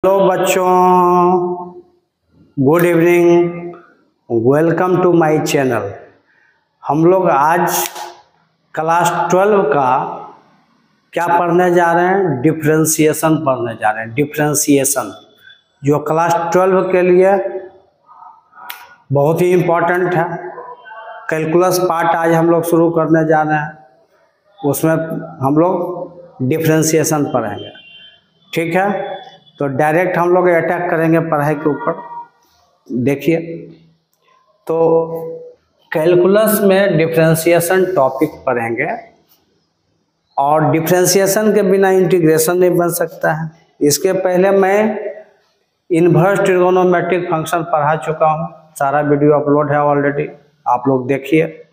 Hello बच्चों, good evening, welcome to my channel. हम लोग आज क्लास 12 का क्या पढ़ने जा रहे हैं? डिफरेंशिएशन पढ़ने जा रहे हैं। डिफरेंशिएशन जो क्लास 12 के लिए बहुत ही इम्पोर्टेंट है। कैलकुलस पार्ट आज हम लोग शुरू करने जा रहे हैं, उसमें हम लोग डिफरेंशिएशन पढ़ेंगे। ठीक है, तो डायरेक्ट हम लोग अटैक करेंगे पढ़ाई के ऊपर। देखिए, तो कैलकुलस में डिफरेंशिएशन टॉपिक पढ़ेंगे और डिफरेंशिएशन के बिना इंटीग्रेशन नहीं बन सकता है। इसके पहले मैं इन्वर्स ट्रिगोनोमेट्रिक फंक्शन पढ़ा चुका हूँ, सारा वीडियो अपलोड है ऑलरेडी, आप लोग देखिए।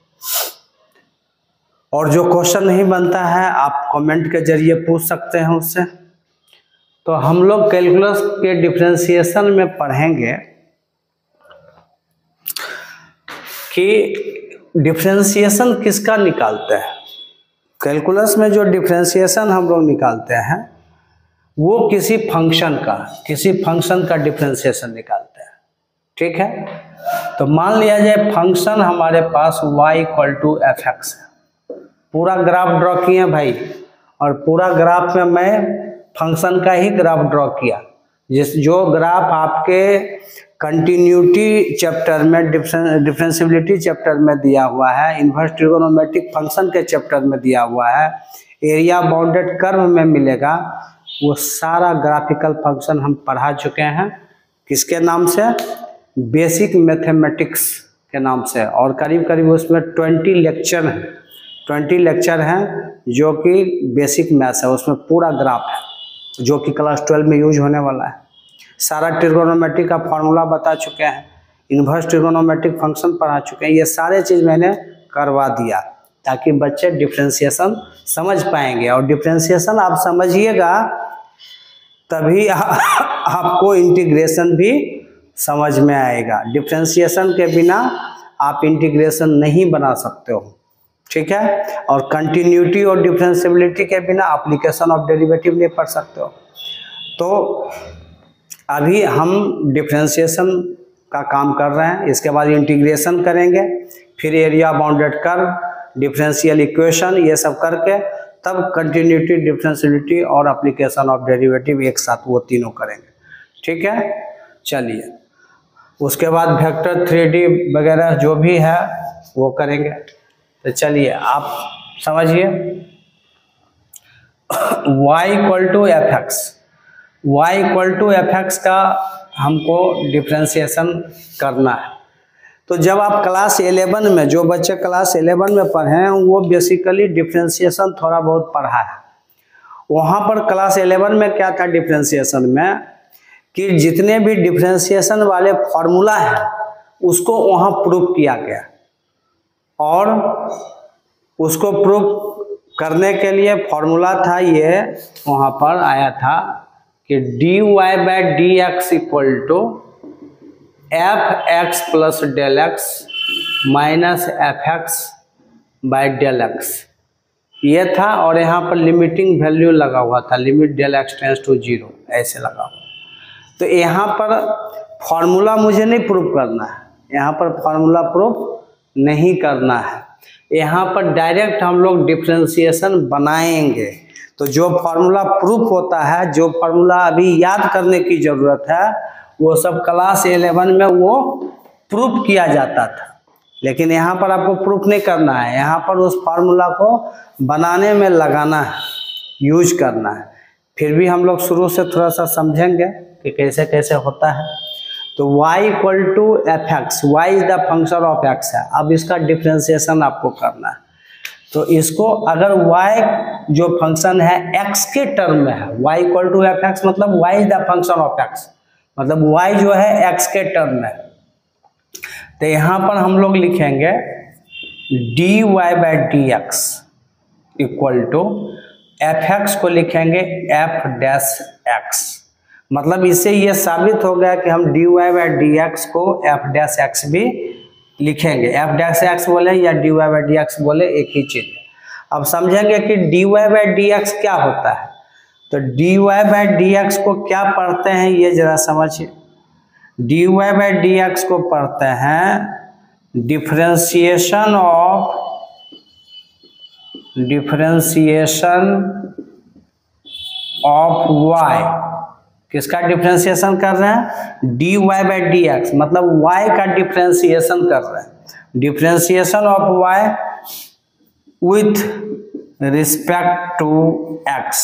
और जो क्वेश्चन नहीं बनता है आप कमेंट के जरिए पूछ सकते हैं उससे। तो हम लोग कैलकुलस के डिफरेंशिएशन में पढ़ेंगे कि डिफरेंशिएशन किसका निकालते हैं। कैलकुलस में जो डिफरेंशिएशन हम लोग निकालते हैं वो किसी फंक्शन का डिफरेंशिएशन निकालते हैं। ठीक है, तो मान लिया जाए फंक्शन हमारे पास y = f(x) है। पूरा ग्राफ ड्रॉ किए भाई, और पूरा ग्राफ में मैं फंक्शन का ही ग्राफ ड्रॉ किया। जो ग्राफ आपके कंटिन्यूटी चैप्टर में, डिफरेंशिएबिलिटी चैप्टर में दिया हुआ है, इन्वर्स ट्रिगोनोमेट्रिक फंक्शन के चैप्टर में दिया हुआ है, एरिया बाउंडेड कर्व में मिलेगा, वो सारा ग्राफिकल फंक्शन हम पढ़ा चुके हैं। किसके नाम से? बेसिक मैथमेटिक्स के नाम से। और करीब करीब उसमें 20 लेक्चर हैं जो कि बेसिक मैथ्स है, उसमें पूरा ग्राफ है जो कि क्लास 12 में यूज होने वाला है। सारा ट्रिगोनोमेट्रिक का फॉर्मूला बता चुके हैं, इन्वर्स ट्रिगोनोमेट्रिक फंक्शन पढ़ा चुके हैं। ये सारे चीज़ मैंने करवा दिया ताकि बच्चे डिफरेंशिएशन समझ पाएंगे। और डिफरेंशिएशन आप समझिएगा तभी आपको इंटीग्रेशन भी समझ में आएगा। डिफरेंशिएशन के बिना आप इंटीग्रेशन नहीं बना सकते हो। ठीक है, और कंटिन्यूटी और डिफरेंशिएबिलिटी के बिना एप्लीकेशन ऑफ डेरिवेटिव नहीं पढ़ सकते हो। तो अभी हम डिफरेंशिएशन का काम कर रहे हैं, इसके बाद इंटीग्रेशन करेंगे, फिर area bounded curve, differential equation, ये सब करके तब कंटिन्यूटी, डिफरेंशिएबिलिटी और एप्लीकेशन ऑफ डेरिवेटिव एक साथ वो तीनों करेंगे। ठीक है, चलिए उसके बाद वेक्टर 3D वगैरह जो भी है वो करेंगे। तो चलिए आप समझिए, y = f(x), y = f(x) का हमको डिफरेंशिएशन करना है। तो जब आप क्लास 11 में, जो बच्चे क्लास 11 में पढ़े हैं वो बेसिकली डिफरेंशिएशन थोड़ा बहुत पढ़ा है। वहाँ पर क्लास 11 में क्या था डिफरेंशिएशन में, कि जितने भी डिफरेंशिएशन वाले फॉर्मूला हैं उसको वहाँ प्रूफ किया गया। और उसको प्रूफ करने के लिए फॉर्मूला था, ये वहाँ पर आया था कि dy/dx = fx + del(x) - fx/del(x) ये था। और यहाँ पर लिमिटिंग वैल्यू लगा हुआ था, लिमिट del(x) → 0 ऐसे लगा हुआ। तो यहाँ पर फॉर्मूला मुझे नहीं प्रूफ करना है, यहाँ पर फॉर्मूला प्रूफ नहीं करना है, यहाँ पर डायरेक्ट हम लोग डिफरेंशिएशन बनाएंगे। तो जो फार्मूला प्रूफ होता है, जो फार्मूला अभी याद करने की ज़रूरत है, वो सब क्लास 11 में वो प्रूफ किया जाता था। लेकिन यहाँ पर आपको प्रूफ नहीं करना है, यहाँ पर उस फार्मूला को बनाने में लगाना है, यूज करना है। फिर भी हम लोग शुरू से थोड़ा सा समझेंगे कि कैसे कैसे होता है। तो y = f(x), y is the function of x है। अब इसका डिफरेंशिएशन आपको करना है। तो इसको अगर y जो फंक्शन है x के टर्म में है, y = f(x) मतलब y is the function of x, मतलब y जो है x के टर्म में। तो यहाँ पर हम लोग लिखेंगे dy/dx = f(x) को लिखेंगे f'(x), मतलब इससे ये साबित हो गया कि हम dy/dx को f'(x) भी लिखेंगे। f'(x) बोले या dy/dx बोले एक ही चीज। अब समझेंगे कि dy/dx क्या होता है। तो dy बाई dx को क्या पढ़ते हैं ये जरा समझिए। dy बाई dx को पढ़ते हैं डिफरेंशिएशन ऑफ y। किसका डिफरेंशिएशन कर रहे हैं? dy बाई dx, मतलब y का डिफरेंशिएशन कर रहे हैं। Differentiation of y with respect to x,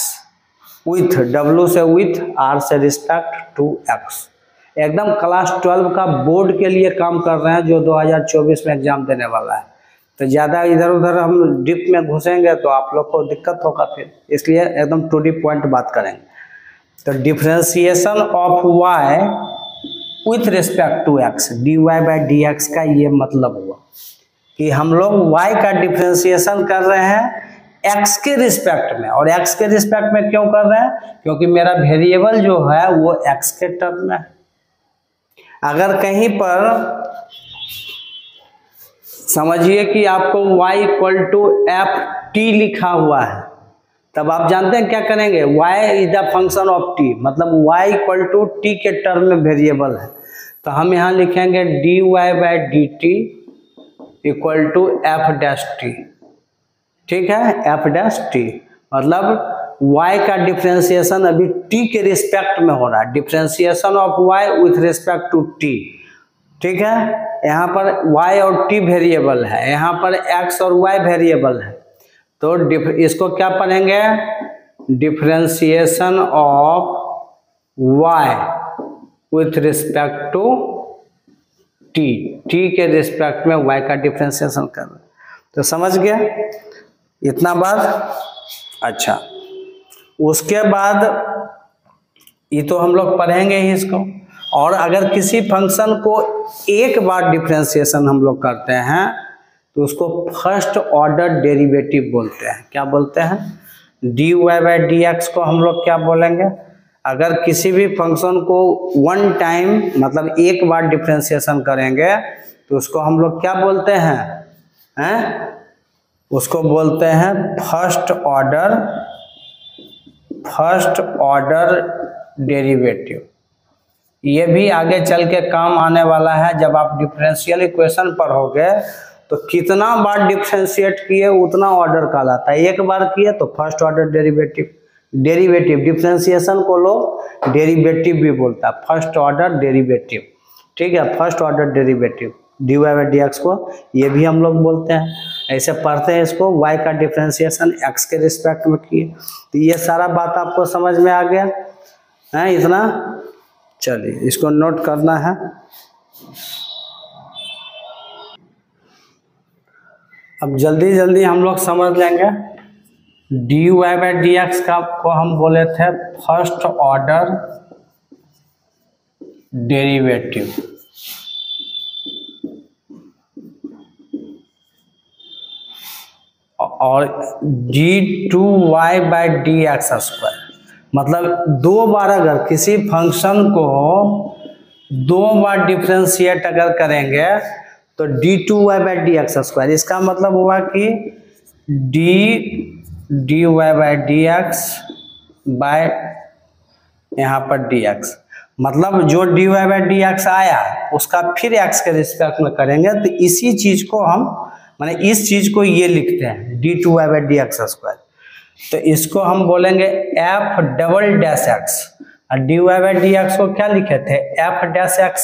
with w से विथ, r से रिस्पेक्ट टू x। एकदम क्लास 12 का बोर्ड के लिए काम कर रहे हैं जो 2024 में एग्जाम देने वाला है। तो ज़्यादा इधर उधर हम डीप में घुसेंगे तो आप लोग को दिक्कत होगा फिर, इसलिए एकदम टू दी पॉइंट बात करेंगे। तो differentiation of y with respect to x, dy by dx का ये मतलब हुआ कि हम लोग y का डिफरेंशिएशन कर रहे हैं x के रिस्पेक्ट में। और x के रिस्पेक्ट में क्यों कर रहे हैं? क्योंकि मेरा वेरिएबल जो है वो x के टर्म में है। अगर कहीं पर समझिए कि आपको y equal to F T लिखा हुआ है, तब आप जानते हैं क्या करेंगे? y is the function of t, मतलब y इक्वल टू टी के टर्म में वेरिएबल है। तो हम यहाँ लिखेंगे dy by D T equal to F dash T. ठीक है, एफ डैश टी मतलब y का डिफरेंशिएशन अभी t के रिस्पेक्ट में हो रहा है। Differentiation of y with respect to t। ठीक है, यहाँ पर y और t वेरिएबल है, यहाँ पर x और y वेरिएबल है। तो इसको क्या पढ़ेंगे? Differentiation of y with respect to t, t के रिस्पेक्ट में y का डिफरेंशिएशन करना। तो समझ गया इतना बात? अच्छा, उसके बाद ये तो हम लोग पढ़ेंगे ही इसको। और अगर किसी फंक्शन को एक बार डिफरेंशिएशन हम लोग करते हैं तो उसको फर्स्ट ऑर्डर डेरिवेटिव बोलते हैं। क्या बोलते हैं? dy बाई dx को हम लोग क्या बोलेंगे? अगर किसी भी फंक्शन को वन टाइम मतलब एक बार डिफरेंशिएशन करेंगे तो उसको हम लोग क्या बोलते हैं? उसको बोलते हैं फर्स्ट ऑर्डर डेरिवेटिव। ये भी आगे चल के काम आने वाला है। जब आप डिफरेंशियल इक्वेशन पढ़ोगे तो कितना बार डिफरेंशिएट किए उतना ऑर्डर कहलाता है। एक बार किए तो फर्स्ट ऑर्डर डेरिवेटिव डिफरेंशिएशन को लोग डेरिवेटिव भी बोलता है, फर्स्ट ऑर्डर डेरिवेटिव। ठीक है, first order derivative dy by dx को ये भी हम लोग बोलते हैं। ऐसे पढ़ते हैं इसको, y का डिफरेंशिएशन x के रिस्पेक्ट में किए। तो ये सारा बात आपको समझ में आ गया है इतना? चलिए इसको नोट करना है। अब जल्दी जल्दी हम लोग समझ लेंगे। dy बाई dx का को हम बोले थे फर्स्ट ऑर्डर डेरिवेटिव। और d2y बाई dx स्क्वायर, मतलब दो बार अगर किसी फंक्शन को दो बार डिफरेंशिएट अगर करेंगे तो d2y बाई dx स्क्वायर। इसका मतलब हुआ कि dy बाई dx बाय यहाँ पर dx, मतलब जो dy बाई dx आया उसका फिर x के रिस्पेक्ट में करेंगे तो इसी चीज को हम माने इस चीज को ये लिखते हैं d2y बाई dx स्क्वायर। तो इसको हम बोलेंगे f डबल डैश x, और dy बाई dx को क्या लिखे थे? f dash x।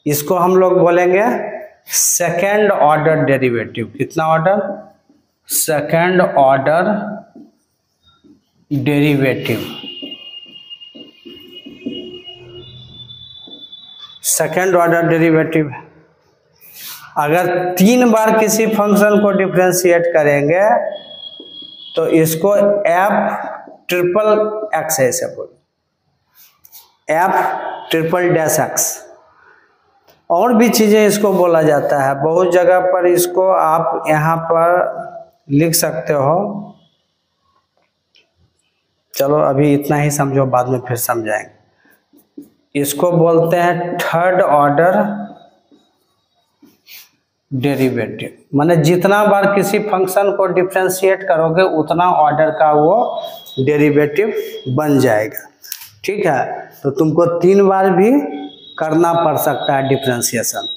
इसको हम लोग बोलेंगे सेकेंड ऑर्डर डेरिवेटिव। कितना order? Second order derivative. Second order derivative अगर तीन बार किसी फंक्शन को डिफरेंशिएट करेंगे तो इसको f ट्रिपल x ऐसे बोले, f ट्रिपल डैश x। और भी चीजें इसको बोला जाता है, बहुत जगह पर इसको आप यहाँ पर लिख सकते हो। चलो अभी इतना ही समझो, बाद में फिर समझाएंगे। इसको बोलते हैं थर्ड ऑर्डर डेरिवेटिव माने जितना बार किसी फंक्शन को डिफरेंशिएट करोगे उतना ऑर्डर का वो डेरिवेटिव बन जाएगा। ठीक है, तो तुमको 3 बार भी करना पड़ सकता है डिफरेंशिएशन।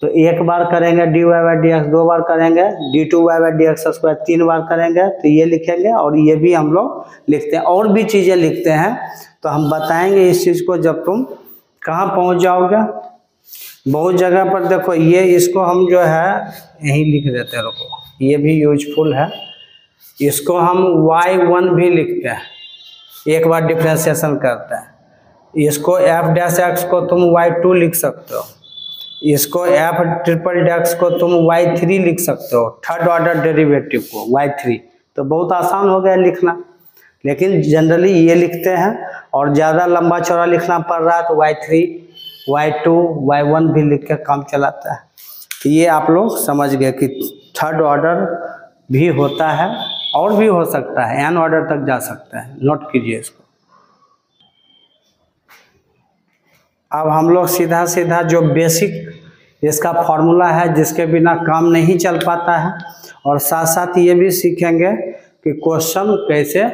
तो 1 बार करेंगे dy बाई डी एक्स, 2 बार करेंगे d2y by d x square, 3 बार करेंगे तो ये लिखेंगे, और ये भी हम लोग लिखते हैं, और भी चीज़ें लिखते हैं। तो हम बताएंगे इस चीज़ को जब तुम कहाँ पहुँच जाओगे। बहुत जगह पर देखो ये इसको हम जो है यहीं लिख देते हैं, रुको ये भी यूजफुल है। इसको हम y1 भी लिखते हैं, 1 बार डिफरेंशिएशन करते हैं। इसको f डैश एक्स को तुम y2 लिख सकते हो, इसको f ट्रिपल डैश को तुम y3 लिख सकते हो, थर्ड ऑर्डर डेरिवेटिव को y3। तो बहुत आसान हो गया लिखना, लेकिन जनरली ये लिखते हैं, और ज़्यादा लंबा चौड़ा लिखना पड़ रहा है तो y3, y2, y1 भी लिख के काम चलाता है। तो ये आप लोग समझ गए कि थर्ड ऑर्डर भी होता है, और भी हो सकता है, n ऑर्डर तक जा सकता है, नोट कीजिए इसको। अब हम लोग सीधा सीधा जो बेसिक इसका फॉर्मूला है जिसके बिना काम नहीं चल पाता है, और साथ साथ ये भी सीखेंगे कि क्वेश्चन कैसे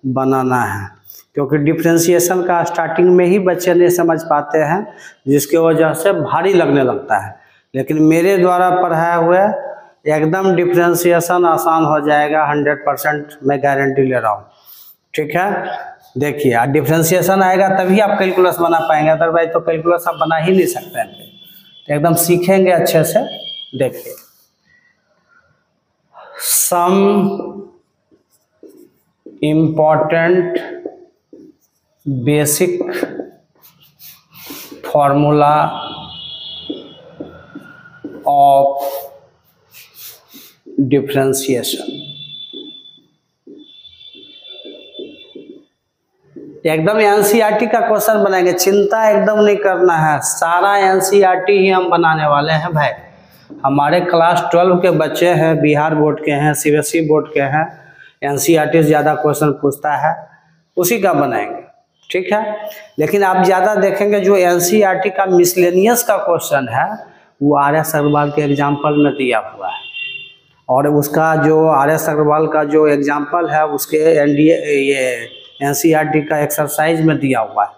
बनाना है, क्योंकि डिफरेंशिएशन का स्टार्टिंग में ही बच्चे नहीं समझ पाते हैं, जिसकी वजह से भारी लगने लगता है। लेकिन मेरे द्वारा पढ़ाए हुए एकदम डिफरेंशिएशन आसान हो जाएगा, 100% मैं गारंटी ले रहा हूँ। ठीक है, देखिए डिफरेंशिएशन आएगा तभी आप कैलकुलस बना पाएंगे, अदरवाइज तो कैलकुलस आप बना ही नहीं सकते हैं। तो एकदम सीखेंगे अच्छे से। देखिए some important basic formula of differentiation. एकदम एनसीईआरटी का क्वेश्चन बनाएंगे, चिंता एकदम नहीं करना है, सारा एनसीईआरटी ही हम बनाने वाले हैं भाई। हमारे क्लास 12 के बच्चे हैं, बिहार बोर्ड के हैं, सीबीएसई बोर्ड के हैं, एनसीईआरटी से ज़्यादा क्वेश्चन पूछता है, उसी का बनाएंगे। ठीक है, लेकिन आप ज़्यादा देखेंगे जो एनसीईआरटी का मिसलेनियस का क्वेश्चन है वो आर.एस. अग्रवाल के एग्जाम्पल में दिया हुआ है, और उसका जो आर.एस. अग्रवाल का जो एग्जाम्पल है उसके ये एनसीईआरटी का एक्सरसाइज में दिया हुआ है।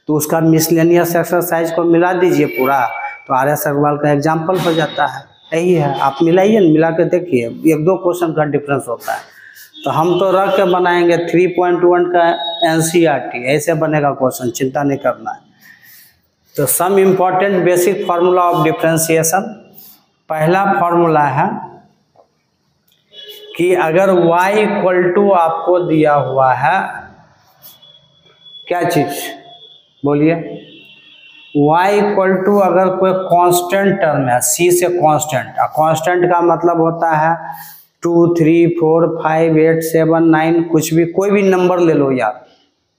तो उसका मिसलेनियस एक्सरसाइज को मिला दीजिए पूरा, तो आर.एस. अग्रवाल का एग्जाम्पल हो जाता है। यही है, आप मिलाइए, मिला के देखिए, 1-2 क्वेश्चन का डिफरेंस होता है। तो हम तो रख के बनाएंगे 3.1 का एनसीईआरटी, ऐसे बनेगा क्वेश्चन, चिंता नहीं करना है। तो some important basic formula of differentiation, पहला फार्मूला है कि अगर y इक्वल टू आपको दिया हुआ है, क्या चीज बोलिए, y इक्वल टू अगर कोई कांस्टेंट टर्म है, c से कांस्टेंट, कांस्टेंट का मतलब होता है 2, 3, 4, 5, 8, 7, 9, कुछ भी, कोई भी नंबर ले लो यार।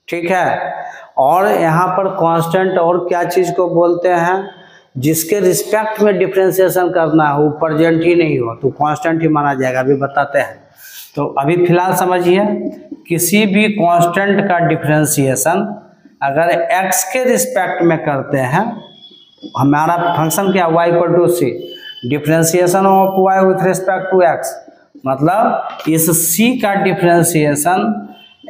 ठीक है, और यहाँ पर कांस्टेंट और क्या चीज़ को बोलते हैं, जिसके रिस्पेक्ट में डिफरेंशिएशन करना है वो प्रेजेंट ही नहीं हो तो कांस्टेंट ही माना जाएगा, अभी बताते हैं। तो अभी फिलहाल समझिए, किसी भी कांस्टेंट का डिफरेंशिएशन अगर x के रिस्पेक्ट में करते हैं, हमारा फंक्शन क्या y equal to c, differentiation of y with respect to x, मतलब इस c का डिफरेंशिएशन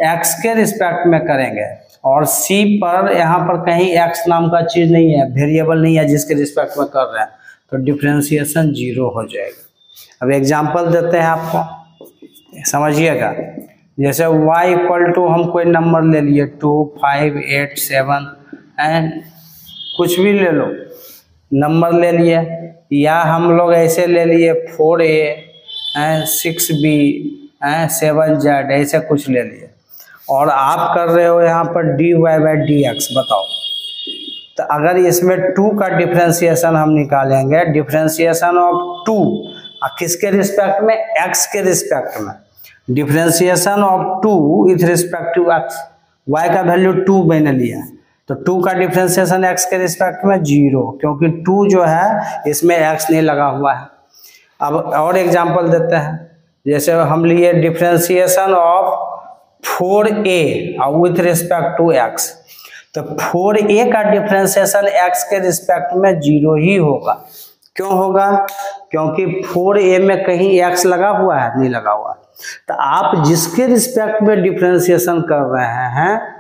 x के रिस्पेक्ट में करेंगे, और c पर यहाँ पर कहीं x नाम का चीज़ नहीं है, वेरिएबल नहीं है जिसके रिस्पेक्ट में कर रहे हैं, तो डिफरेंशिएशन 0 हो जाएगा। अब एग्जांपल देते हैं आपको, समझिएगा। जैसे y इक्वल टू हम कोई नंबर ले लिए 2, 5, 8, 7 एंड कुछ भी ले लो, नंबर ले लिए, या हम लोग ऐसे ले लिए 4a and 6b and 7z, ऐसे कुछ ले लिए, और आप कर रहे हो यहाँ पर dy बाई डी एक्स। बताओ, तो अगर इसमें 2 का डिफरेंशिएशन हम निकालेंगे, डिफरेंशिएशन ऑफ 2 किसके रिस्पेक्ट में, x के रिस्पेक्ट में, differentiation of 2 with respect to x, y का वैल्यू 2 मैंने लिया, तो 2 का डिफरेंशिएशन x के रिस्पेक्ट में 0, क्योंकि 2 जो है इसमें x नहीं लगा हुआ है। अब और एग्जांपल देते हैं, जैसे हम लिए differentiation of 4a with respect to x, तो 4a का डिफरेंशिएशन x के रिस्पेक्ट में 0 ही होगा, क्यों होगा? क्योंकि 4a में कहीं x लगा हुआ है? नहीं लगा हुआ। तो आप जिसके रिस्पेक्ट में डिफरेंशिएशन कर रहे हैं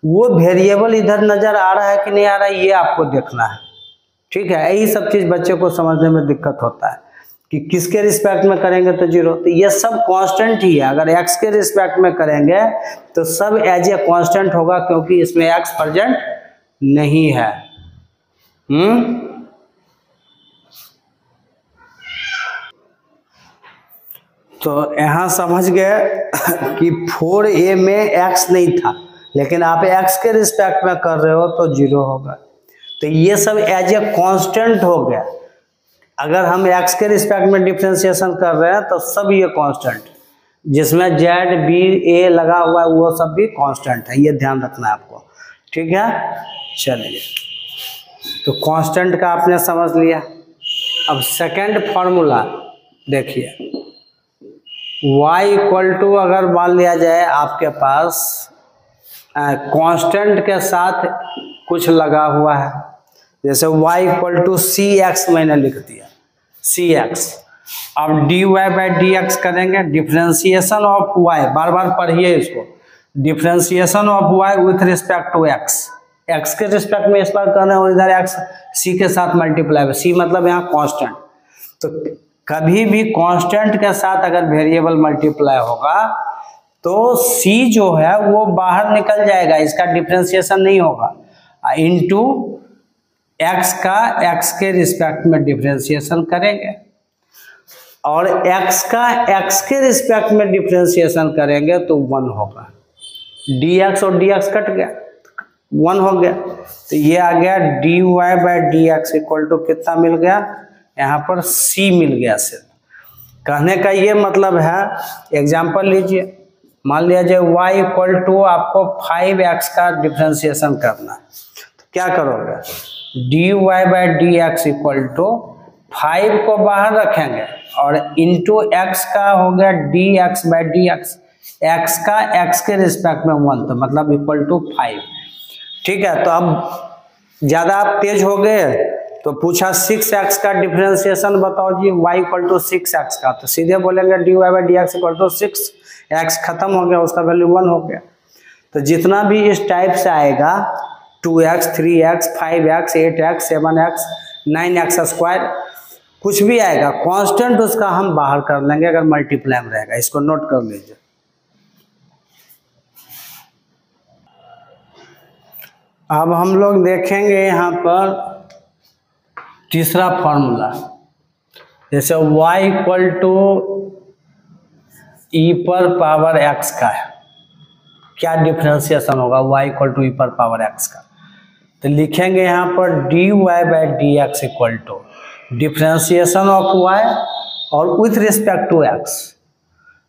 वो वेरिएबल इधर नजर आ रहा है कि नहीं आ रहा है, ये आपको देखना है। ठीक है, यही सब चीज बच्चे को समझने में दिक्कत होता है कि किसके रिस्पेक्ट में करेंगे तो 0। तो ये सब कांस्टेंट ही है। अगर x के रिस्पेक्ट में करेंगे तो सब एज ए कांस्टेंट होगा, क्योंकि इसमें x प्रेजेंट नहीं है। तो यहाँ समझ गए कि 4a में x नहीं था, लेकिन आप x के रिस्पेक्ट में कर रहे हो तो 0 होगा। तो ये सब एज ए कांस्टेंट हो गया। अगर हम x के रिस्पेक्ट में डिफरेंशिएशन कर रहे हैं तो सब ये कांस्टेंट, जिसमें z, b, a लगा हुआ है वो सब भी कांस्टेंट है, ये ध्यान रखना है आपको। ठीक है, चलिए, तो कांस्टेंट का आपने समझ लिया। अब सेकंड फॉर्मूला देखिए, y इक्वल टू, अगर मान लिया जाए आपके पास कांस्टेंट के साथ कुछ लगा हुआ है, जैसे y इक्वल टू cx मैंने लिख दिया, cx। अब dy बाई dx करेंगे, डिफरेंशिएशन ऑफ y, बार बार पढ़िए इसको, differentiation of y with respect to x। x के रिस्पेक्ट में इस बार करना है और इधर x c के साथ मल्टीप्लाई है, c मतलब यहाँ कांस्टेंट। तो कभी भी कांस्टेंट के साथ अगर वेरिएबल मल्टीप्लाई होगा तो c जो है वो बाहर निकल जाएगा, इसका डिफरेंशिएशन नहीं होगा, इनटू x का x के रिस्पेक्ट में डिफरेंशिएशन करेंगे, और x का x के रिस्पेक्ट में डिफरेंशिएशन करेंगे तो 1 होगा। dx और dx कट गया, 1 हो गया। तो ये आ गया dy by dx equal to कितना मिल गया, यहाँ पर c मिल गया। सिर्फ कहने का ये मतलब है, एग्जाम्पल लीजिए, मान लिया जाए y इक्वल टू आपको 5x का डिफरेंशिएशन करना है, तो क्या करोगे, dy by dx equal to 5 को बाहर रखेंगे और इंटू x का हो गया dx बाई dx, x का x के रिस्पेक्ट में 1, तो मतलब इक्वल टू 5। ठीक है, तो अब ज्यादा आप तेज हो गए तो पूछा 6x का डिफरेंशिएशन बताओ जी, y इक्वल टू 6x का, तो सीधे बोलेंगे dy by dx equal to 6, x खत्म हो गया, उसका वैल्यू 1 हो गया। तो जितना भी इस टाइप से आएगा 2x, 3x, 5x, 8x, 7x, 9x square, कुछ भी आएगा कांस्टेंट, उसका हम बाहर कर लेंगे अगर मल्टीप्लाई में रहेगा। इसको नोट कर लीजिए। अब हम लोग देखेंगे यहाँ पर तीसरा फॉर्मूला, जैसे y इक्वल टू e पर पावर x का है, क्या डिफरेंशिएशन होगा y इक्वल टू e पर पावर x का, तो लिखेंगे यहाँ पर dy by dx equal to differentiation of y और विथ रिस्पेक्ट टू x।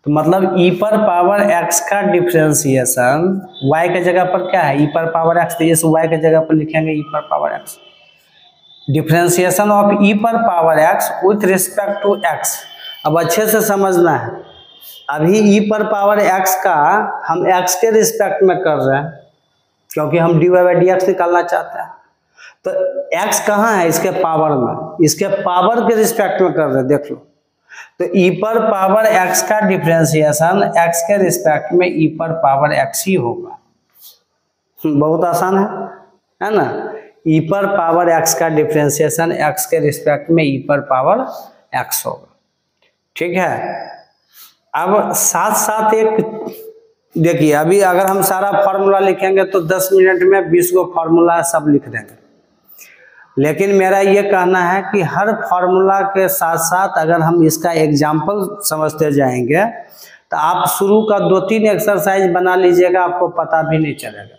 तो मतलब e पर पावर x का डिफरेंशिएशन y के जगह पर क्या है, e पर पावर x, तो इस y के जगह पर लिखेंगे e पर power x, differentiation of e पर power x with respect to x। अब अच्छे से समझना है, अभी e पर पावर x का हम x के रिस्पेक्ट में कर रहे हैं क्योंकि हम dy बाई dx निकालना चाहते हैं। तो x कहाँ है, इसके पावर में, इसके पावर के रिस्पेक्ट में कर रहे हैं, देख लो। तो e पर पावर x का डिफरेंशिएशन x के रिस्पेक्ट में e पर पावर x ही होगा। बहुत आसान है ना, e पर पावर x का डिफरेंशिएशन x के रिस्पेक्ट में e पर पावर x होगा। ठीक है, अब साथ साथ एक देखिए, अभी अगर हम सारा फार्मूला लिखेंगे तो 10 मिनट में 20 को फार्मूला सब लिख देंगे, लेकिन मेरा ये कहना है कि हर फार्मूला के साथ साथ अगर हम इसका एग्जाम्पल समझते जाएंगे तो आप शुरू का 2-3 एक्सरसाइज बना लीजिएगा, आपको पता भी नहीं चलेगा।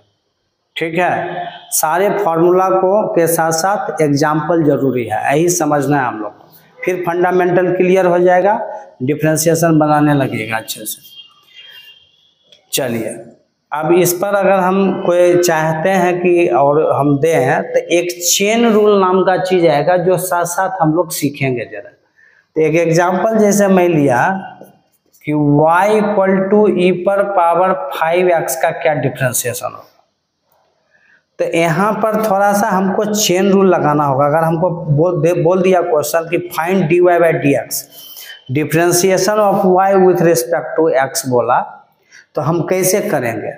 ठीक है, सारे फार्मूला को के साथ साथ एग्जाम्पल जरूरी है, यही समझना है हम लोग को, फिर फंडामेंटल क्लियर हो जाएगा, डिफरेंशिएशन बनाने लगेगा अच्छे से। चलिए, अब इस पर अगर हम कोई चाहते हैं कि और हम दें तो एक चेन रूल नाम का चीज आएगा जो साथ साथ हम लोग सीखेंगे जरा। तो एक एग्जांपल जैसे मैं लिया कि y इक्वल टू e पर पावर 5x का क्या डिफरेंशिएशन होगा, तो यहाँ पर थोड़ा सा हमको चेन रूल लगाना होगा। अगर हमको बोल दिया क्वेश्चन कि find dy by d x, differentiation of y with respect to x बोला, तो हम कैसे करेंगे?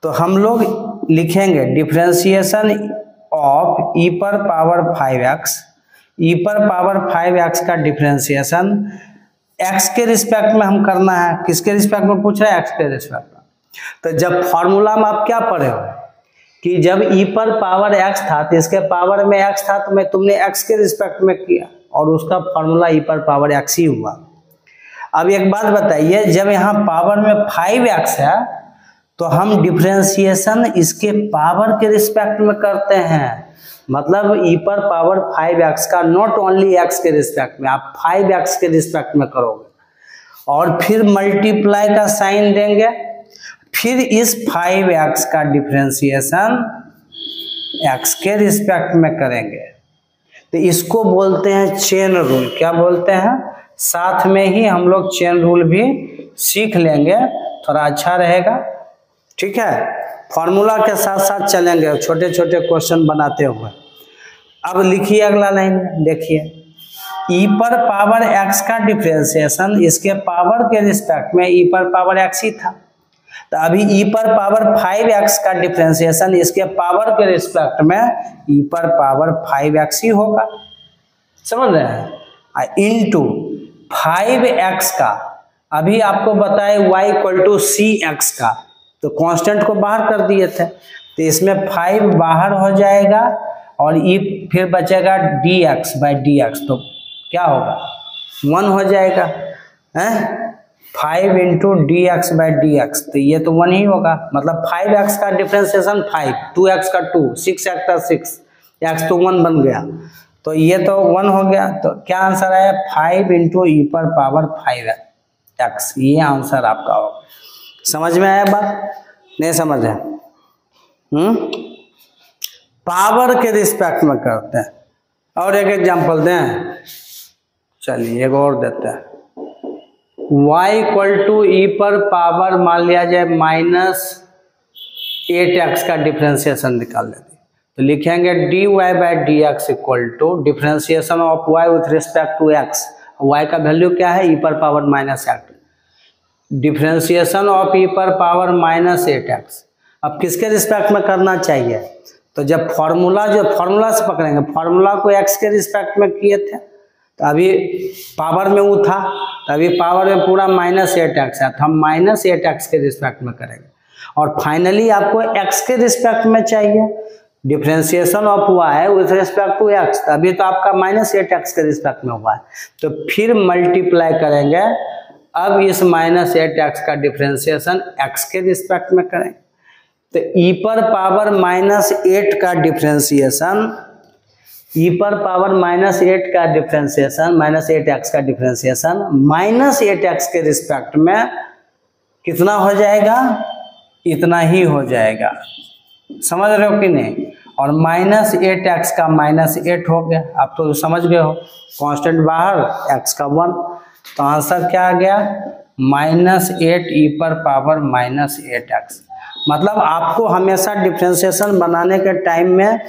तो हम लोग लिखेंगे डिफ्रेंसिएशन ऑफ e पर पावर 5x, e पर पावर 5x का डिफ्रेंसिएशन x के रिस्पेक्ट में हम करना है। किसके रिस्पेक्ट में पूछ रहा है? x के रिस्पेक्ट में। तो जब फॉर्मूला में आप क्या पढ़े हो कि जब e पर पावर x था तो इसके पावर में x था, तो मैं तुमने x के रिस्पेक्ट में किया और उसका फॉर्मूला e पर पावर x ही हुआ। अब एक बात बताइए, जब यहाँ पावर में 5x है तो हम डिफ्रेंसिएशन इसके पावर के रिस्पेक्ट में करते हैं, मतलब e पर पावर 5x का नॉट ओनली x के रिस्पेक्ट में, आप 5x के रिस्पेक्ट में करोगे और फिर मल्टीप्लाई का साइन देंगे, फिर इस 5x का डिफ्रेंसिएशन x के रिस्पेक्ट में करेंगे। तो इसको बोलते हैं चेन रूल। क्या बोलते हैं? साथ में ही हम लोग चेन रूल भी सीख लेंगे, थोड़ा अच्छा रहेगा। ठीक है, फॉर्मूला के साथ साथ चलेंगे छोटे छोटे क्वेश्चन बनाते हुए। अब लिखिए अगला लाइन, देखिए e पर पावर x का डिफ्रेंसिएशन इसके पावर के रिस्पेक्ट में e पर पावर x ही था, तो अभी e पर पावर 5x का डिफ्रेंसिएशन इसके पावर के रिस्पेक्ट में e पर पावर 5x ही होगा। समझ रहे हैं? इनटू 5x का, अभी आपको बताए y इक्वल टू cx का, तो कांस्टेंट को बाहर कर दिए थे, तो इसमें 5 बाहर हो जाएगा और e फिर बचेगा dx बाई dx, तो क्या होगा? 1 हो जाएगा हैं, 5 into D x by d x, तो ये तो 1 ही होगा। मतलब 5x का डिफ्रेंसिएशन 5, 2x का 2, 6x का 6, x तो 1 बन गया, तो ये तो 1 हो गया। तो क्या आंसर आया? 5 इंटू ई पर पावर 5x, ये आंसर आपका होगा। समझ में आया बात? नहीं समझ है? पावर के रिस्पेक्ट में करते हैं। और एक एग्जांपल दें, चलिए एक और देते हैं। y इक्वल टू ई पर पावर मान लिया जाए -8x का डिफ्रेंसिएशन निकाल लेते, तो लिखेंगे dy by d x equal to differentiation of y with respect to x। y का वैल्यू क्या है? e पर पावर -8, डिफ्रेंसिएशन ऑफ e पर पावर -8x। अब किसके रिस्पेक्ट में करना चाहिए? तो जब फॉर्मूला से पकड़ेंगे, फॉर्मूला को x के रिस्पेक्ट में किए थे, तो अभी पावर में वो था, तो अभी पावर में पूरा -8x है, तो हम -8x के रिस्पेक्ट में करेंगे। और फाइनली आपको x के रिस्पेक्ट में चाहिए, differentiation of y with respect to x, अभी तो आपका -8x के रिस्पेक्ट में हुआ है, तो फिर मल्टीप्लाई करेंगे। अब इस -8x का डिफ्रेंसिएशन x के रिस्पेक्ट में करेंगे, तो e पर पावर -8 का डिफ्रेंसिएशन, e पर पावर -8 का डिफ्रेंसिएशन, -8x का डिफ्रेंसिएशन -8x के रिस्पेक्ट में कितना हो जाएगा? इतना ही हो जाएगा। समझ रहे हो कि नहीं? और -8x का -8 हो गया, आप तो समझ गए हो, कांस्टेंट बाहर, x का 1, तो आंसर क्या आ गया? -8 e पर पावर -8x। मतलब आपको हमेशा डिफ्रेंसिएशन बनाने के टाइम में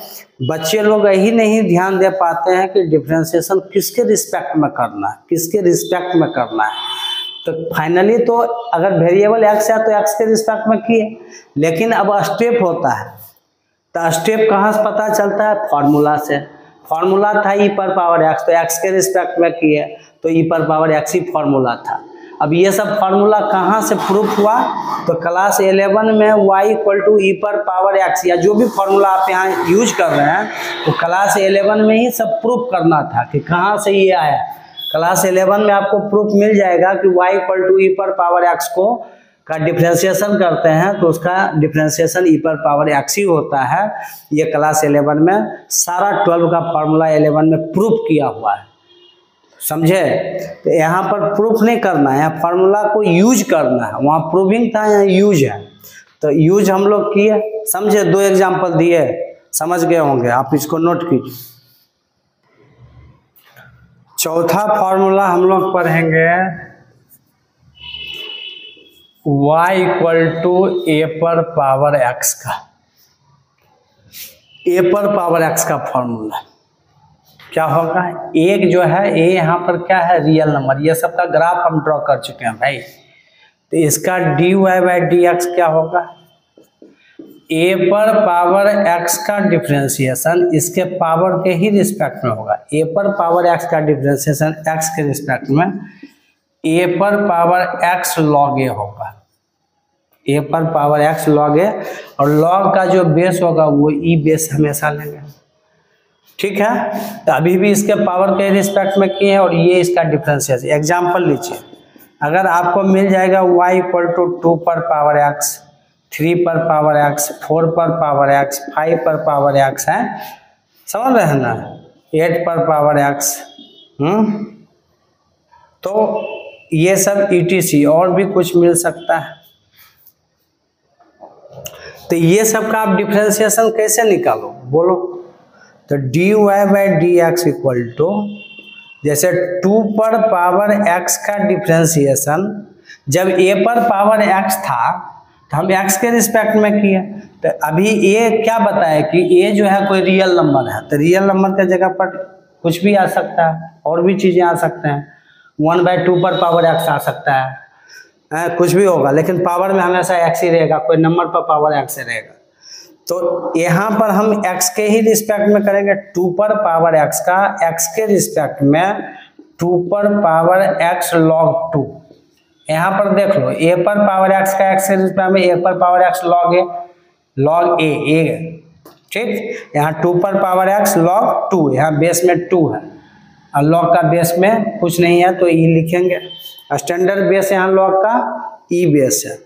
बच्चे लोग यही नहीं ध्यान दे पाते हैं कि डिफ्रेंसिएशन किसके रिस्पेक्ट में करना है, किसके रिस्पेक्ट में करना है। तो फाइनली तो अगर वेरिएबल x है तो x के रिस्पेक्ट में किए, लेकिन अब स्टेप होता है, तो स्टेप कहाँ से पता चलता है? फॉर्मूला से। फॉर्मूला था e पर पावर x, तो x के रिस्पेक्ट में किए, तो e पर पावर x ही फॉर्मूला था। अब ये सब फार्मूला कहाँ से प्रूफ हुआ? तो क्लास 11 में y इक्वल टू ई पर पावर x, या जो भी फार्मूला आप यहाँ यूज कर रहे हैं, तो क्लास 11 में ही सब प्रूफ करना था कि कहाँ से ये आया। क्लास 11 में आपको प्रूफ मिल जाएगा कि y इक्वल टू ई पर पावर x को का डिफ्रेंसिएशन करते हैं तो उसका डिफ्रेंसिएशन ई पर पावर x ही होता है। ये क्लास 11 में सारा 12 का फार्मूला 11 में प्रूफ किया हुआ है, समझे? तो यहाँ पर प्रूफ नहीं करना है, यहाँ फार्मूला को यूज करना है। वहाँ प्रूविंग था, यहाँ यूज है, तो यूज हम लोग किए, समझे? 2 एग्जाम्पल दिए, समझ गए होंगे, आप इसको नोट कीजिए। चौथा फार्मूला हम लोग पढ़ेंगे y इक्वल टू ए पर पावर x का। ए पर पावर एक्स का फॉर्मूला क्या होगा, एक जो है ए यहाँ पर क्या है रियल नंबर, ये सब का ग्राफ हम ड्रॉ कर चुके हैं भाई। तो इसका dy बाई डी एक्स क्या होगा, ए पर पावर एक्स का डिफ्रेंसिएशन इसके पावर के ही रिस्पेक्ट में होगा। ए पर पावर एक्स का डिफ्रेंसिएशन एक्स के रिस्पेक्ट में ए पर पावर एक्स लॉग ए होगा, ए पर पावर एक्स लॉग ए, और लॉग का जो बेस होगा वो ई बेस हमेशा लेंगे। ठीक है, तो अभी भी इसके पावर के रिस्पेक्ट में किए हैं और ये इसका डिफरेंशिएशन। एग्जांपल लीजिए, अगर आपको मिल जाएगा y इक्वल टू 2 पर पावर x, 3 पर पावर x, 4 पर पावर x, 5 पर पावर x है, समझ रहे हैं ना, 8 पर पावर x, तो ये सब ETC और भी कुछ मिल सकता है। तो ये सब का आप डिफरेंशिएशन कैसे निकालो बोलो, तो dy by d x equal to, जैसे 2 पर पावर x का डिफरेंशिएशन जब a पर पावर x था तो हम x के रिस्पेक्ट में किए, तो अभी a क्या बताया कि a जो है कोई रियल नंबर है, तो रियल नंबर के जगह पर कुछ भी आ सकता है, और भी चीज़ें आ सकते हैं, 1/2 पर पावर x आ सकता है, कुछ भी होगा, लेकिन पावर में हमेशा x ही रहेगा, कोई नंबर पर पावर x रहेगा। तो यहाँ पर हम x के ही रिस्पेक्ट में करेंगे, 2 पर पावर x का x के रिस्पेक्ट में 2 पर पावर x log 2। यहाँ पर देख लो, a पर पावर x का x के रिस्पेक्ट में a पर पावर x log a, ठीक। यहाँ 2 पर पावर x log 2, यहाँ बेस में 2 है और log का बेस में कुछ नहीं है तो e लिखेंगे, स्टैंडर्ड बेस यहाँ log का e बेस है।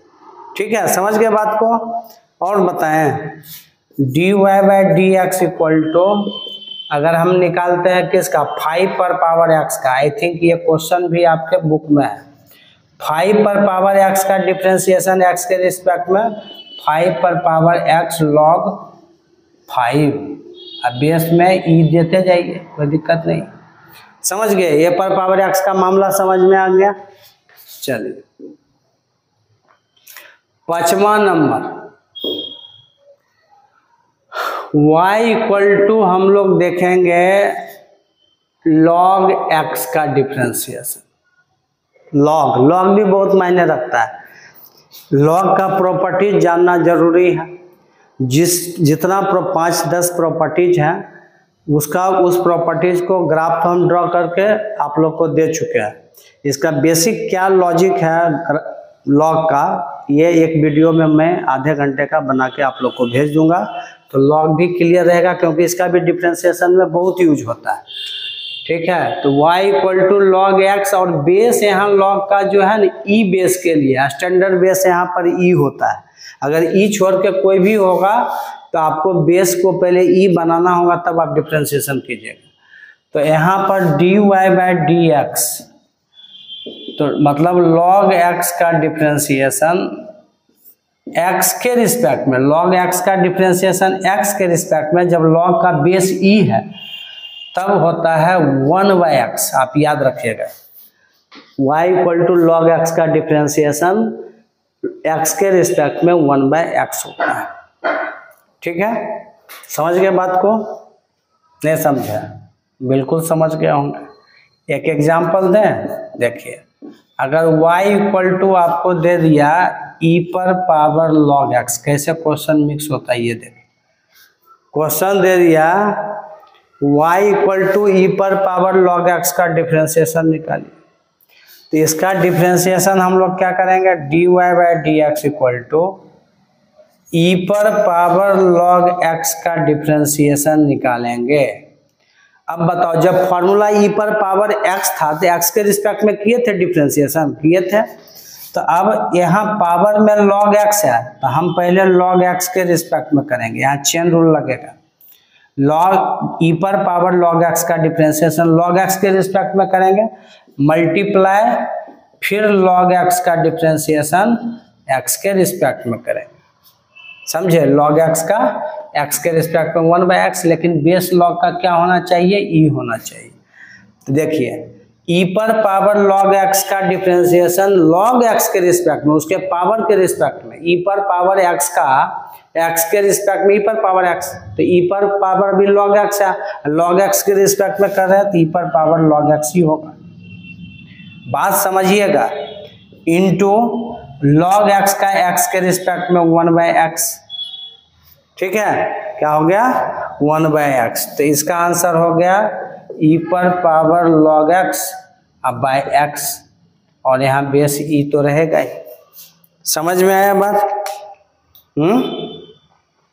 ठीक है, समझ गए बात को। और बताएं dy by d x equal to, अगर हम निकालते हैं किसका 5 पर पावर x का, आई थिंक ये क्वेश्चन भी आपके बुक में है, 5 पर पावर x का डिफरेंशिएशन x के रिस्पेक्ट में 5 पर पावर x log 5, अब बेस में e देते जाइए, कोई दिक्कत नहीं। समझ गए, a पर पावर x का मामला समझ में आ गया। चलिए 5वां नंबर, y इक्वल टू हम लोग देखेंगे log x का डिफरेंशिएशन। log भी बहुत मायने रखता है, log का प्रॉपर्टीज जानना जरूरी है। जितना 5-10 प्रॉपर्टीज हैं उसका उस प्रॉपर्टीज को ग्राफ हम ड्रॉ करके आप लोग को दे चुके हैं। इसका बेसिक क्या लॉजिक है log का, ये एक वीडियो में मैं आधे घंटे का बना के आप लोग को भेज दूंगा, तो log भी क्लियर रहेगा, क्योंकि इसका भी डिफरेंशिएशन में बहुत यूज होता है। ठीक है, तो y equal to log x, और बेस यहाँ log का जो है ना e बेस के लिए, स्टैंडर्ड बेस यहाँ पर e होता है। अगर e छोड़ के कोई भी होगा तो आपको बेस को पहले e बनाना होगा, तब आप डिफरेंशिएशन कीजिएगा। तो यहाँ पर dy बाई डी एक्स, तो मतलब log x का डिफरेंशिएशन x के रिस्पेक्ट में, log x का डिफरेंशिएशन x के रिस्पेक्ट में जब log का बेस e है तब होता है 1/x। आप याद रखिएगा, y equal to log x का डिफरेंशिएशन x के रिस्पेक्ट में 1/x होता है। ठीक है, समझ गए बात को, नहीं समझे? बिल्कुल समझ गए होंगे। एक एग्जांपल दें, देखिए, अगर y इक्वल टू आपको दे दिया e पर पावर log x, कैसे क्वेश्चन मिक्स होता है ये देखिए। क्वेश्चन दे दिया y इक्वल टू e पर पावर log x का डिफरेंशिएशन निकालिए, तो इसका डिफरेंशिएशन हम लोग क्या करेंगे, dy by d x equal to e पर पावर log x का डिफरेंशिएशन निकालेंगे। अब बताओ, जब फॉर्मूला e पर पावर x था तो x के रिस्पेक्ट में किए थे डिफरेंशिएशन, किए थे, तो अब यहाँ पावर में log x है तो हम पहले log x के रिस्पेक्ट में करेंगे, यहाँ चेन रूल लगेगा। log e पर पावर log x का डिफरेंशिएशन log x के रिस्पेक्ट में करेंगे, मल्टीप्लाई फिर log x का डिफरेंशिएशन x के रिस्पेक्ट में करेंगे। समझे, log x का x के रिस्पेक्ट में 1/x, लेकिन बेस log का क्या होना चाहिए, e होना चाहिए। तो देखिए ई पर पावर log x का डिफरेंशिएशन log x के रिस्पेक्ट में, उसके पावर के रिस्पेक्ट में, ई पर पावर x का x के रिस्पेक्ट में ई पर पावर x, तो ई पर पावर भी log x है, log x के रिस्पेक्ट में कर रहे हैं तो ई पर पावर log x ही होगा। बात समझिएगा, इंटू log x का x के रिस्पेक्ट में 1/x, ठीक है, क्या हो गया 1/x, तो इसका आंसर हो गया ई पर पावर log x अब बाय x, और यहाँ बेस ई तो रहेगा ही। समझ में आया बात?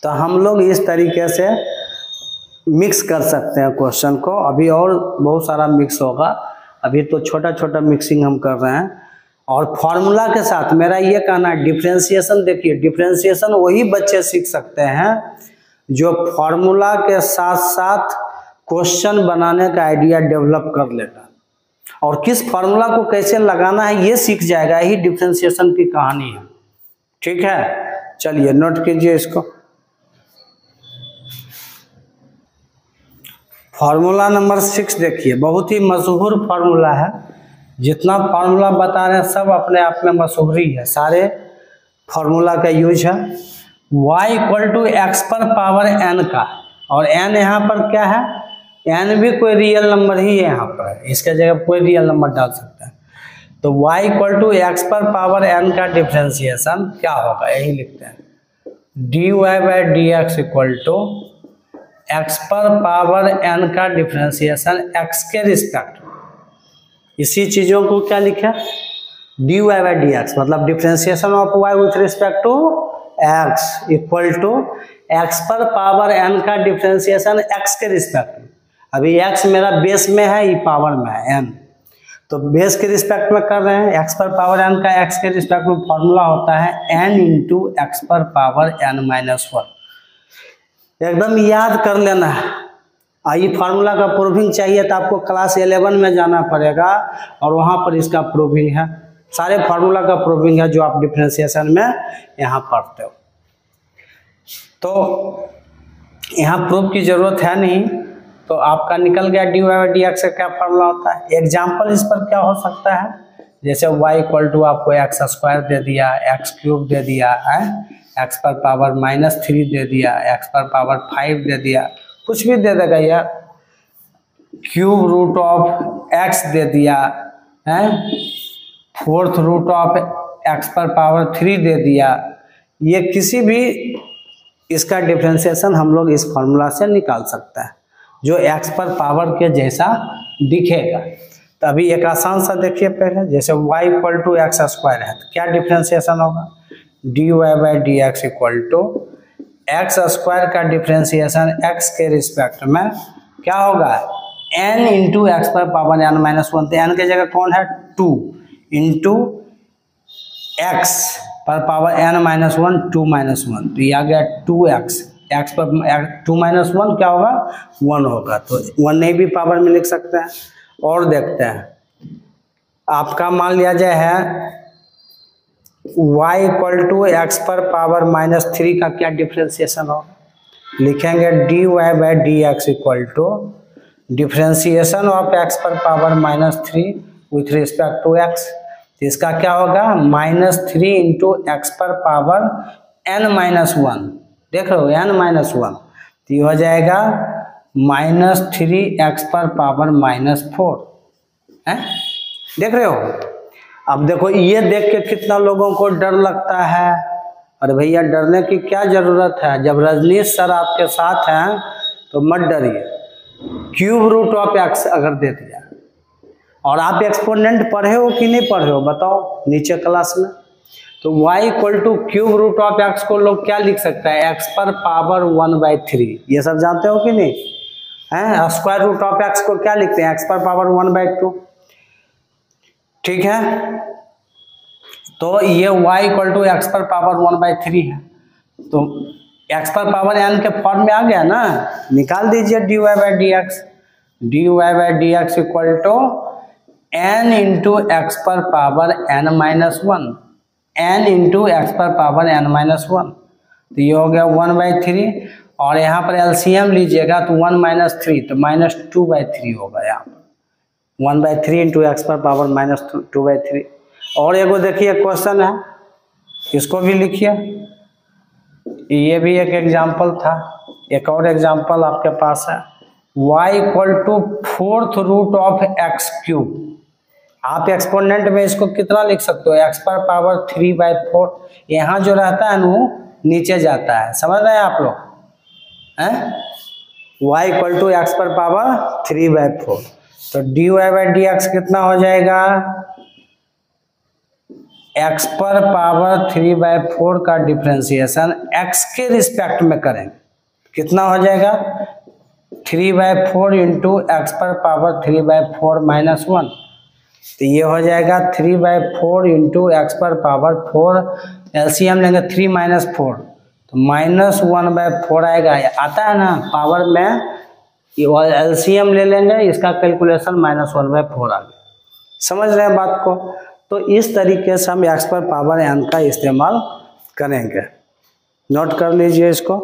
तो हम लोग इस तरीके से मिक्स कर सकते हैं क्वेश्चन को, अभी और बहुत सारा मिक्स होगा, अभी तो छोटा छोटा मिक्सिंग हम कर रहे हैं। और फॉर्मूला के साथ मेरा ये कहना है, डिफरेंशिएशन देखिए, डिफरेंशिएशन वही बच्चे सीख सकते हैं जो फॉर्मूला के साथ साथ क्वेश्चन बनाने का आइडिया डेवलप कर लेगा, और किस फॉर्मूला को कैसे लगाना है ये सीख जाएगा, यही डिफरेंशिएशन की कहानी है। ठीक है, चलिए नोट कीजिए इसको। फॉर्मूला नंबर 6 देखिए, बहुत ही मशहूर फार्मूला है, जितना फार्मूला बता रहे हैं सब अपने आप में मशहूरी है, सारे फार्मूला का यूज है। y = x पर पावर n का, और n यहाँ पर क्या है, n भी कोई रियल नंबर ही है, यहाँ पर इसके जगह कोई रियल नंबर डाल सकते हैं। तो y = x पर पावर n का डिफरेंशिएशन क्या होगा, यही लिखते हैं, dy/dx = x पर पावर n का डिफरेंशिएशन x के रिस्पेक्ट, इसी चीजों को क्या लिखा, dy/dx मतलब differentiation of y with respect to x equal to x पर पावर n का डिफरेंशिएशन x के रिस्पेक्ट में। अभी x मेरा बेस में है, ये पावर में है n, तो बेस के रिस्पेक्ट में कर रहे हैं, x पर पावर n का x के रिस्पेक्ट में फॉर्मूला होता है n × x पर पावर n-1। एकदम याद कर लेना है। ये फार्मूला का प्रूविंग चाहिए तो आपको क्लास 11 में जाना पड़ेगा, और वहाँ पर इसका प्रूविंग है, सारे फार्मूला का प्रूविंग है जो आप डिफरेंशिएशन में यहाँ पढ़ते हो। तो यहाँ प्रूफ की ज़रूरत है नहीं, तो आपका निकल गया dy/dx का क्या फार्मूला होता है। एग्जाम्पल इस पर क्या हो सकता है, जैसे y = आपको x² दे दिया, x³ दे दिया है, x पर पावर -3 दे दिया, x पर पावर 5 दे दिया, कुछ भी दे देगा यार, √x दे दिया है, 4th√x पर पावर 3 दे दिया, ये किसी भी इसका डिफरेंशिएशन हम लोग इस फॉर्मूला से निकाल सकते हैं जो x पर पावर के जैसा दिखेगा। तो अभी एक आसान सा देखिए पहले, जैसे y = x² है तो क्या डिफरेंशिएशन होगा, dy/dx = x² का डिफरेंशिएशन x के रिस्पेक्ट में क्या होगा, n × x पर पावर n-1, तो n के जगह कौन है 2 × x पर पावर n-1 2 -1, तो ये आ गया 2x, x पर 2 - 1 क्या होगा 1 होगा, तो 1 नहीं भी पावर में लिख सकते हैं। और देखते हैं, आपका मान लिया जाए है y = x पर पावर -3 का क्या डिफरेंशिएशन होगा, लिखेंगे dy/dx = डिफरेंशिएशन ऑफ x पर power -3 with respect to x, तो इसका क्या होगा -3 × x पर पावर n-1, देख रहे हो n-1, तो ये हो जाएगा -3x पर पावर -4 है, देख रहे हो। अब देखो ये देख के कितना लोगों को डर लगता है, अरे भैया डरने की क्या ज़रूरत है, जब रजनीश सर आपके साथ हैं तो मत डरिए। √x अगर दे दिया, और आप एक्सपोनेंट पढ़े हो कि नहीं पढ़े हो बताओ नीचे क्लास में, तो y = √x को लोग क्या लिख सकता है, x पर पावर 1/3, ये सब जानते हो कि नहीं हैं। √x को क्या लिखते हैं, x पर पावर 1/2, ठीक है। तो ये y = x पर पावर 1/3 है, तो x पर पावर n के फॉर्म में आ गया ना, निकाल दीजिए dy/dx, dy/dx = n × x पर पावर n-1, n × x पर पावर n-1, तो ये हो गया 1/3, और यहाँ पर एलसीएम लीजिएगा तो 1 - 3 तो -2/3 होगा यहाँ पर, 1/3 इंटू एक्स पर पावर -2/3। और एगो देखिए क्वेश्चन है, इसको भी लिखिए, ये भी एक एग्जाम्पल था। एक और एग्जाम्पल आपके पास है, y equal to 4th root of x³। आप एक्सपोनेंट में इसको कितना लिख सकते हो, x पर पावर 3/4। यहाँ जो रहता है ना वो नीचे जाता है, समझ रहे हैं आप लोग हैं। y इक्वल टू एक्स पर पावर 3/4, तो dy/dx कितना हो जाएगा, x पर पावर 3/4 का डिफ्रेंसिएशन x के रिस्पेक्ट में करेंगे, कितना हो जाएगा 3/4 इंटू एक्स पर पावर 3/4 -1। तो ये हो जाएगा 3/4 इंटू एक्स पर पावर 4, एलसीएम लेंगे 3 - 4 तो -1/4 आएगा। आता है ना पावर में, एलसीएम ले लेंगे, इसका कैलकुलेशन -1/4 आ गया। समझ रहे हैं बात को। तो इस तरीके से हम एक्स पर पावर n का इस्तेमाल करेंगे, नोट कर लीजिए इसको।